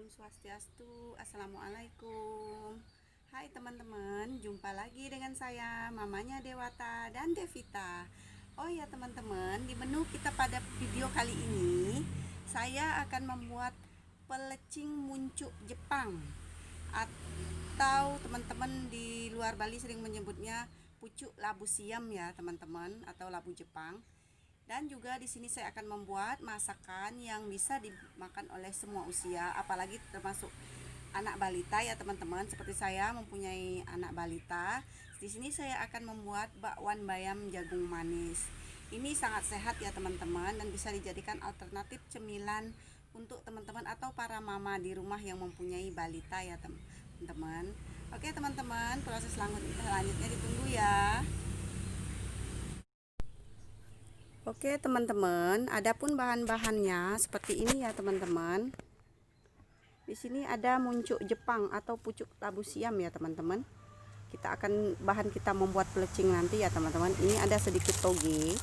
Om Swastiastu, Assalamualaikum. Hai teman-teman, jumpa lagi dengan saya, mamanya Dewata dan Devita. Oh ya teman-teman, di menu kita pada video kali ini, saya akan membuat pelecing muncuk Jepang, atau teman-teman di luar Bali sering menyebutnya pucuk labu siam ya teman-teman, atau labu Jepang. Dan juga di sini saya akan membuat masakan yang bisa dimakan oleh semua usia, apalagi termasuk anak balita ya teman-teman. Seperti saya mempunyai anak balita. Di sini saya akan membuat bakwan bayam jagung manis. Ini sangat sehat ya teman-teman dan bisa dijadikan alternatif cemilan untuk teman-teman atau para mama di rumah yang mempunyai balita ya teman-teman. Oke teman-teman, proses selanjutnya ditunggu ya. Oke teman-teman, adapun bahan-bahannya seperti ini ya teman-teman. Di sini ada muncuk Jepang atau pucuk labu siam ya teman-teman. Bahan kita membuat pelecing nanti ya teman-teman. Ini ada sedikit toge.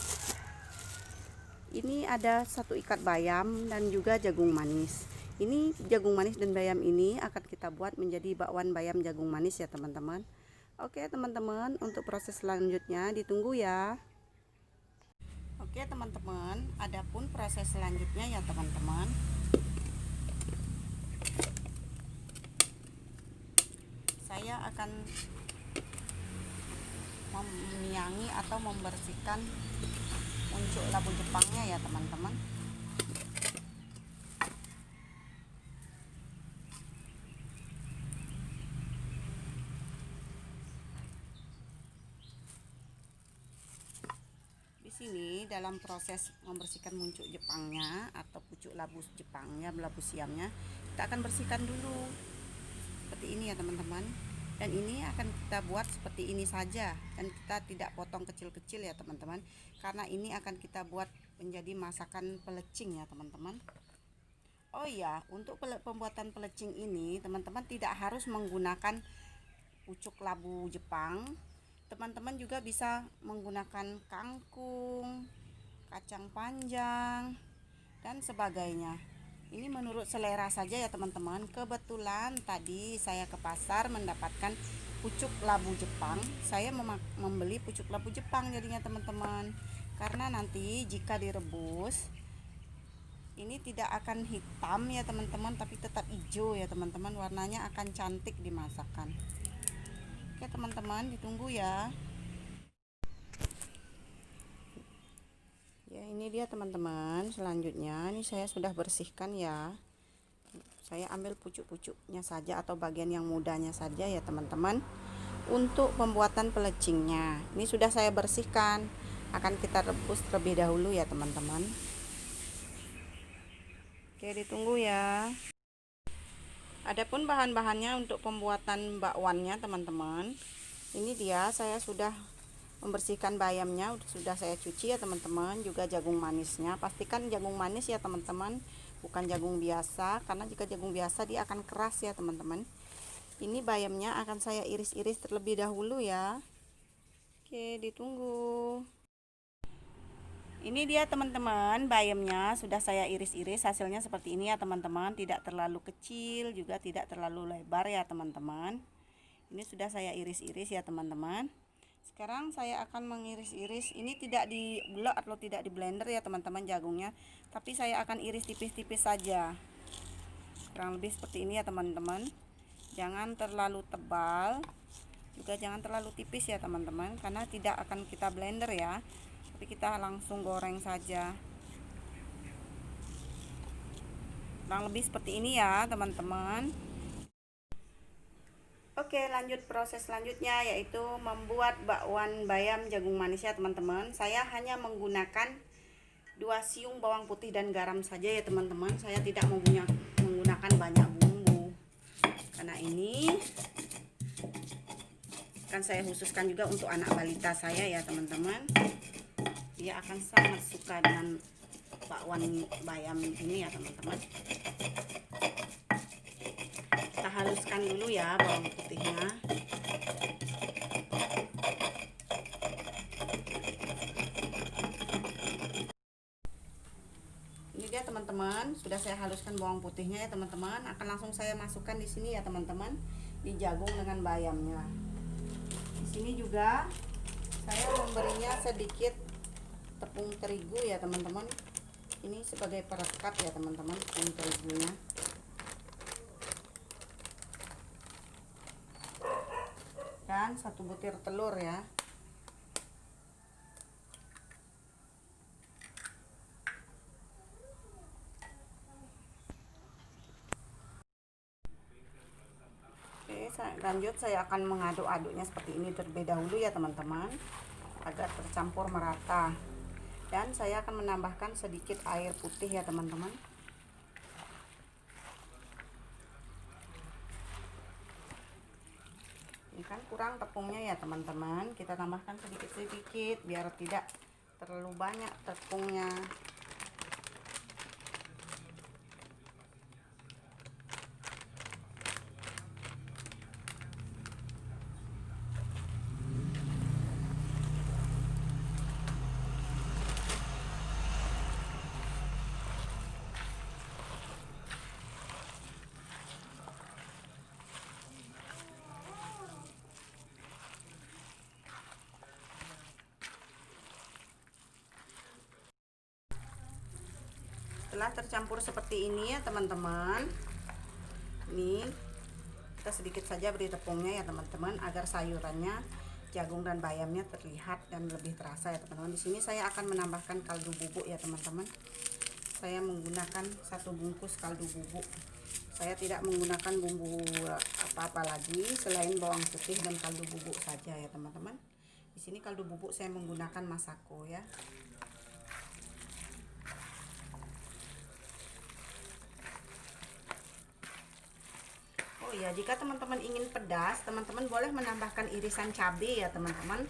Ini ada satu ikat bayam dan juga jagung manis. Ini jagung manis dan bayam ini akan kita buat menjadi bakwan bayam jagung manis ya teman-teman. Oke teman-teman, untuk proses selanjutnya ditunggu ya. Oke teman-teman, adapun proses selanjutnya ya teman-teman, saya akan memiangi atau membersihkan muncuk labu Jepangnya ya teman-teman. Sini dalam proses membersihkan muncuk Jepangnya atau pucuk labu Jepangnya, labu siamnya, kita akan bersihkan dulu seperti ini ya teman-teman. Dan ini akan kita buat seperti ini saja dan kita tidak potong kecil-kecil ya teman-teman, karena ini akan kita buat menjadi masakan pelecing ya teman-teman. Oh iya, untuk pembuatan pelecing ini teman-teman tidak harus menggunakan pucuk labu Jepang. Teman-teman juga bisa menggunakan kangkung, kacang panjang, dan sebagainya. Ini menurut selera saja ya teman-teman. Kebetulan tadi saya ke pasar mendapatkan pucuk labu Jepang. Saya membeli pucuk labu Jepang jadinya teman-teman. Karena nanti jika direbus, ini tidak akan hitam ya teman-teman, tapi tetap hijau ya teman-teman. Warnanya akan cantik dimasakan. Oke teman-teman, ditunggu ya. Ya ini dia teman-teman, selanjutnya ini saya sudah bersihkan ya. Saya ambil pucuk-pucuknya saja atau bagian yang mudanya saja ya teman-teman. Untuk pembuatan pelecingnya, ini sudah saya bersihkan. Akan kita rebus terlebih dahulu ya teman-teman. Oke ditunggu ya. Adapun bahan-bahannya untuk pembuatan bakwannya teman-teman, ini dia, saya sudah membersihkan bayamnya, sudah saya cuci ya teman-teman, juga jagung manisnya. Pastikan jagung manis ya teman-teman, bukan jagung biasa, karena jika jagung biasa dia akan keras ya teman-teman. Ini bayamnya akan saya iris-iris terlebih dahulu ya. Oke ditunggu. Ini dia teman-teman, bayamnya sudah saya iris-iris, hasilnya seperti ini ya teman-teman. Tidak terlalu kecil juga tidak terlalu lebar ya teman-teman. Ini sudah saya iris-iris ya teman-teman. Sekarang saya akan mengiris-iris. Ini tidak di blok atau tidak di blender ya teman-teman jagungnya, tapi saya akan iris tipis-tipis saja, kurang lebih seperti ini ya teman-teman. Jangan terlalu tebal juga jangan terlalu tipis ya teman-teman, karena tidak akan kita blender ya, tapi kita langsung goreng saja. Kurang lebih seperti ini ya teman-teman. Oke, lanjut proses selanjutnya yaitu membuat bakwan bayam jagung manis ya teman-teman. Saya hanya menggunakan 2 siung bawang putih dan garam saja ya teman-teman. Saya tidak menggunakan banyak bumbu, karena ini akan saya khususkan juga untuk anak balita saya ya teman-teman. Dia akan sangat suka dengan bakwan bayam ini ya teman-teman. Kita haluskan dulu ya bawang putihnya. Ini dia teman-teman, teman-teman, sudah saya haluskan bawang putihnya ya teman-teman. Akan langsung saya masukkan di sini ya teman-teman, di jagung dengan bayamnya. Di sini juga saya memberinya sedikit tepung terigu ya teman-teman. Ini sebagai perekat ya teman-teman, tepung terigunya. Dan 1 butir telur ya. Lanjut saya akan mengaduk-aduknya seperti ini terlebih dahulu ya teman-teman, agar tercampur merata. Dan saya akan menambahkan sedikit air putih ya teman-teman. Ini kan kurang tepungnya ya teman-teman, kita tambahkan sedikit-sedikit biar tidak terlalu banyak tepungnya. Setelah tercampur seperti ini ya teman-teman, ini kita sedikit saja beri tepungnya ya teman-teman, agar sayurannya, jagung dan bayamnya terlihat dan lebih terasa ya teman-teman. Di sini saya akan menambahkan kaldu bubuk ya teman-teman. Saya menggunakan 1 bungkus kaldu bubuk. Saya tidak menggunakan bumbu apa-apa lagi selain bawang putih dan kaldu bubuk saja ya teman-teman. Di sini kaldu bubuk saya menggunakan Masako ya. Oh ya, jika teman-teman ingin pedas, teman-teman boleh menambahkan irisan cabai ya teman-teman.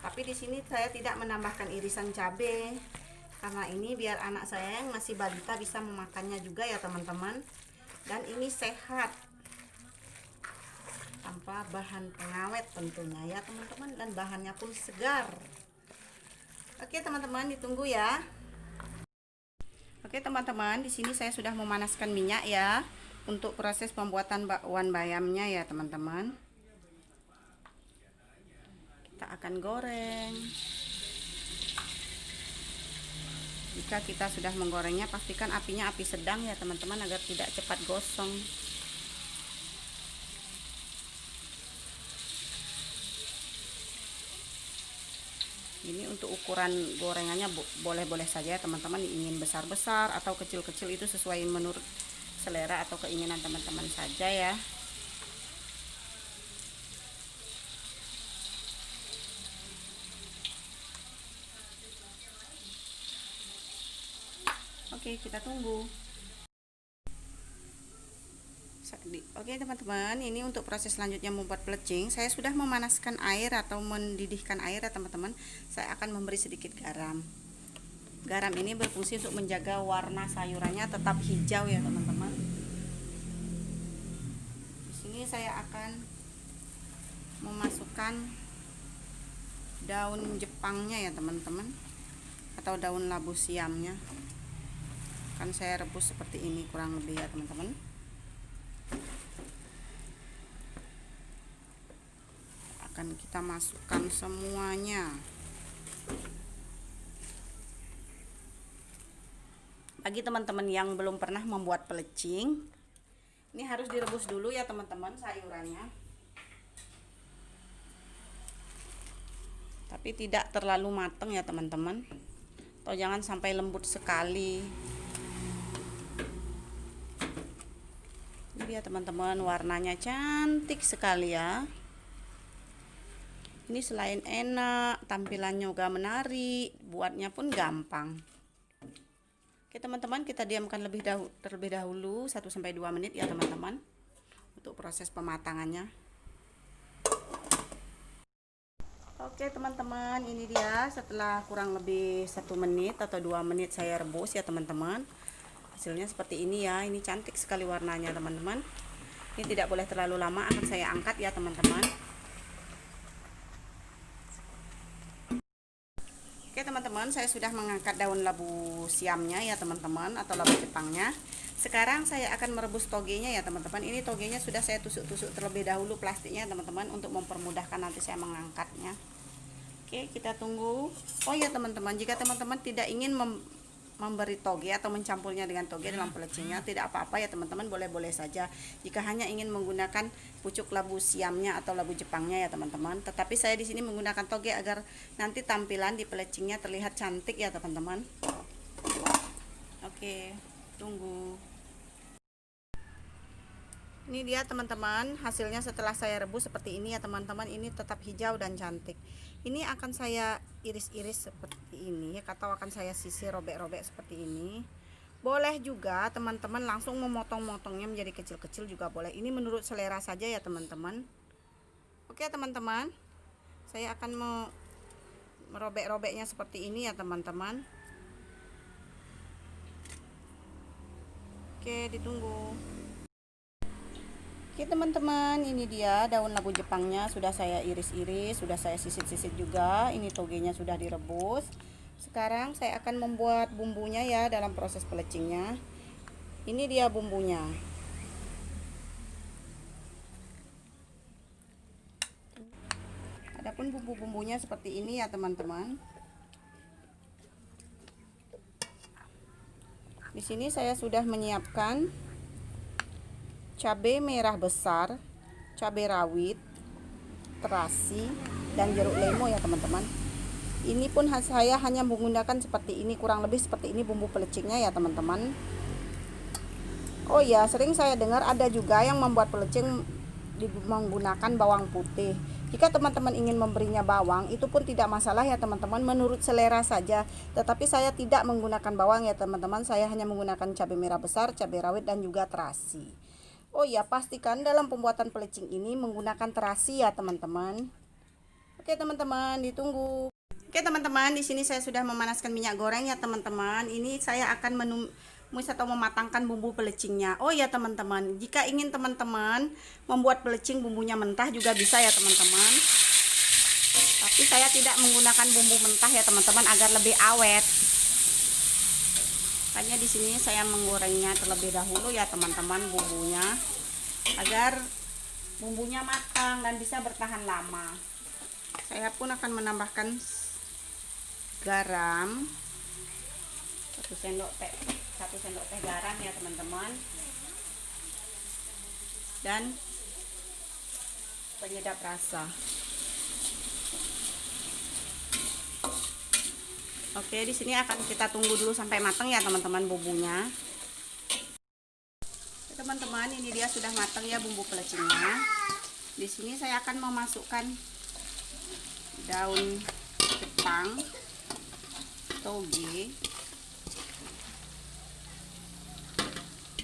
Tapi di sini saya tidak menambahkan irisan cabai karena ini biar anak saya yang masih balita bisa memakannya juga ya teman-teman. Dan ini sehat, tanpa bahan pengawet tentunya ya teman-teman, dan bahannya pun segar. Oke teman-teman, ditunggu ya. Oke teman-teman, di sini saya sudah memanaskan minyak ya untuk proses pembuatan bakwan bayamnya ya teman-teman. Kita akan goreng. Jika kita sudah menggorengnya, pastikan apinya api sedang ya teman-teman, agar tidak cepat gosong. Ini untuk ukuran gorengannya boleh-boleh saja ya teman-teman, ingin besar-besar atau kecil-kecil itu sesuai menurut selera atau keinginan teman-teman saja ya. Oke, kita tunggu. Oke teman-teman, ini untuk proses selanjutnya membuat pelecing. Saya sudah memanaskan air atau mendidihkan air ya teman-teman. Saya akan memberi sedikit garam. Garam ini berfungsi untuk menjaga warna sayurannya tetap hijau ya teman-teman. Di sini saya akan memasukkan daun Jepangnya ya teman-teman, atau daun labu siamnya. Kan saya rebus seperti ini kurang lebih ya teman-teman. Akan kita masukkan semuanya. Bagi teman-teman yang belum pernah membuat pelecing, ini harus direbus dulu ya teman-teman sayurannya. Tapi tidak terlalu matang ya teman-teman, atau jangan sampai lembut sekali. Ini ya teman-teman, warnanya cantik sekali ya. Ini selain enak, tampilannya juga menarik, buatnya pun gampang. Oke teman-teman, kita diamkan terlebih dahulu 1-2 menit ya teman-teman, untuk proses pematangannya. Oke teman-teman, ini dia setelah kurang lebih 1 menit atau 2 menit saya rebus ya teman-teman. Hasilnya seperti ini ya, ini cantik sekali warnanya teman-teman. Ini tidak boleh terlalu lama, akan saya angkat ya teman-teman. Oke teman-teman. teman-teman, saya sudah mengangkat daun labu siamnya ya teman-teman, atau labu Jepangnya. Sekarang saya akan merebus togenya ya teman-teman. Ini togenya sudah saya tusuk-tusuk terlebih dahulu plastiknya teman-teman, untuk mempermudahkan nanti saya mengangkatnya. Oke, kita tunggu. Oh ya teman-teman, jika teman-teman tidak ingin memberi toge atau mencampurnya dengan toge dalam pelecingnya, tidak apa-apa ya teman-teman, boleh-boleh saja. Jika hanya ingin menggunakan pucuk labu siamnya atau labu Jepangnya ya teman-teman. Tetapi saya di sini menggunakan toge agar nanti tampilan di pelecingnya terlihat cantik ya teman-teman. Oke, tunggu. Ini dia teman-teman, hasilnya setelah saya rebus seperti ini ya teman-teman. Ini tetap hijau dan cantik. Ini akan saya iris-iris seperti ini, atau akan saya sisir robek-robek seperti ini. Boleh juga teman-teman langsung memotong-motongnya menjadi kecil-kecil juga boleh. Ini menurut selera saja ya teman-teman. Oke teman-teman, saya akan merobek-robeknya seperti ini ya teman-teman. Oke, ditunggu. Oke teman-teman, ini dia daun labu Jepangnya, sudah saya iris-iris, sudah saya sisit-sisit juga. Ini togenya sudah direbus. Sekarang saya akan membuat bumbunya ya dalam proses pelecingnya. Ini dia bumbunya. Adapun bumbu-bumbunya seperti ini ya teman-teman. Di sini saya sudah menyiapkan cabai merah besar, cabai rawit, terasi, dan jeruk lemon ya teman-teman. Ini pun saya hanya menggunakan seperti ini, kurang lebih seperti ini bumbu pelecingnya ya teman-teman. Oh ya, sering saya dengar ada juga yang membuat pelecing menggunakan bawang putih. Jika teman-teman ingin memberinya bawang, itu pun tidak masalah ya teman-teman, menurut selera saja. Tetapi saya tidak menggunakan bawang ya teman-teman, saya hanya menggunakan cabai merah besar, cabai rawit, dan juga terasi. Oh ya, pastikan dalam pembuatan pelecing ini menggunakan terasi ya teman-teman. Oke teman-teman, ditunggu. Oke teman-teman, di sini saya sudah memanaskan minyak goreng ya teman-teman. Ini saya akan menumis atau mematangkan bumbu pelecingnya. Oh ya teman-teman, jika ingin teman-teman membuat pelecing bumbunya mentah juga bisa ya teman-teman. Tapi saya tidak menggunakan bumbu mentah ya teman-teman, agar lebih awet. Makanya di sini saya menggorengnya terlebih dahulu ya teman-teman bumbunya, agar bumbunya matang dan bisa bertahan lama. Saya pun akan menambahkan garam 1 sendok teh garam ya teman-teman, dan penyedap rasa. Oke, di sini akan kita tunggu dulu sampai matang ya teman-teman bumbunya. Teman-teman, ini dia sudah matang ya bumbu pelecingnya. Di sini saya akan memasukkan daun Jepang, toge.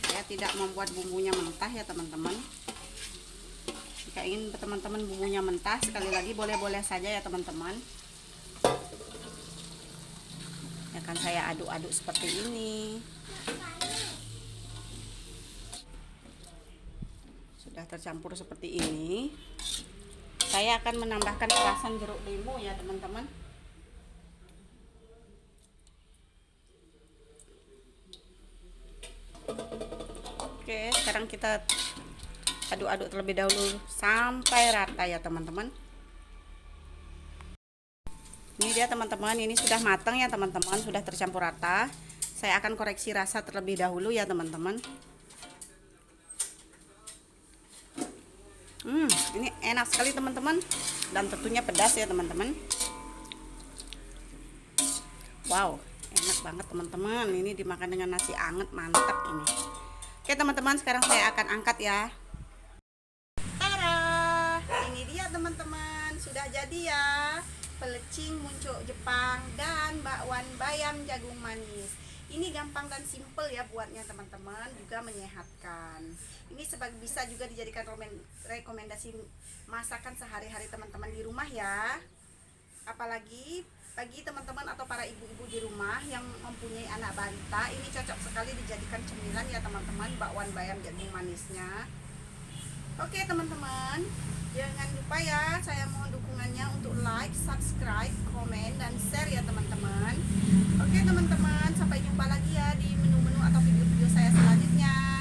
Saya tidak membuat bumbunya mentah ya teman-teman. Jika ingin teman-teman bumbunya mentah, sekali lagi boleh-boleh saja ya teman-teman. Akan saya aduk-aduk seperti ini. Sudah tercampur seperti ini, saya akan menambahkan perasan jeruk limau ya teman-teman. Oke, sekarang kita aduk-aduk terlebih dahulu sampai rata ya teman-teman. Ini dia teman-teman, ini sudah matang ya teman-teman, sudah tercampur rata. Saya akan koreksi rasa terlebih dahulu ya teman-teman. Ini enak sekali teman-teman, dan tentunya pedas ya teman-teman. Wow, enak banget teman-teman. Ini dimakan dengan nasi anget, mantap ini. Oke teman-teman, sekarang saya akan angkat ya. Tada! Ini dia teman-teman, sudah jadi ya pelecing muncuk Jepang dan bakwan bayam jagung manis. Ini gampang dan simple ya buatnya teman-teman, juga menyehatkan. Ini bisa juga dijadikan rekomendasi masakan sehari-hari teman-teman di rumah ya. Apalagi bagi teman-teman atau para ibu-ibu di rumah yang mempunyai anak balita, ini cocok sekali dijadikan cemilan ya teman-teman, bakwan bayam jagung manisnya. Oke teman-teman, Jangan lupa ya, saya mohon dukungannya untuk like, subscribe, komen, dan share ya teman-teman. Oke teman-teman, sampai jumpa lagi ya di menu-menu atau video-video saya selanjutnya.